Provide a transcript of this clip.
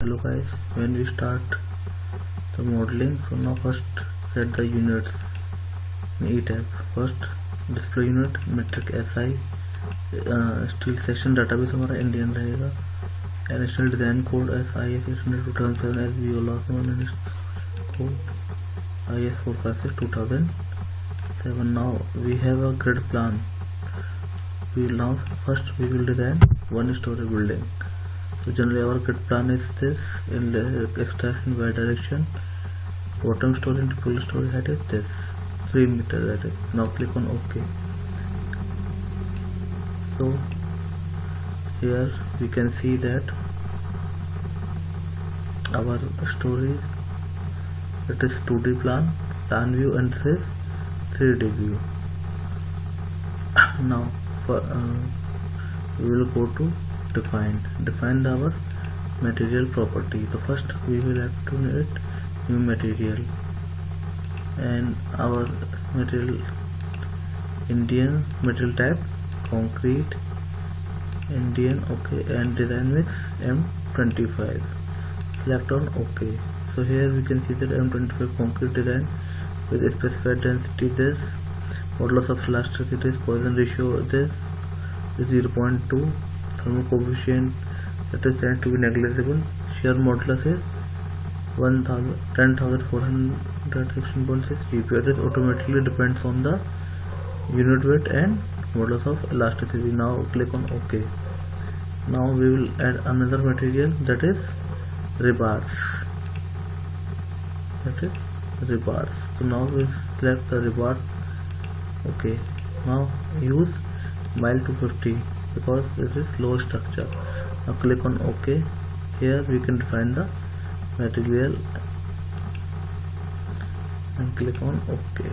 Hello guys, when we start the modeling, so now first set the units in Etabs. First display unit metric SI, steel section database हमारा Indian रहेगा, national design code IS 800-2007 as we all know, code IS 456-2007. Now we have a grid plan. First we will design one story building. So generally our grid plan is this: in the extraction y direction, bottom story and full story height is this 3 meter, that is. Now click on OK. So here we can see that our story, it is 2D plan view, and this is 3D view. Now we will go to define our material property. So first we will have to need new material, and our material Indian material type concrete Indian, okay, and design mix M25. Select on OK. So here we can see that M25 concrete design with specified density this, modulus of elasticity is, Poisson ratio this is 0.2, thermal coefficient that is tend to be negligible, shear modulus is 10,416.6 GPa. This automatically depends on the unit weight and modulus of elasticity. Now click on OK. Now we will add another material, that is rebars. So now we select the rebar. Okay. Now use mile 250 because this is low structure. Now click on OK. Here we can define the material and click on OK.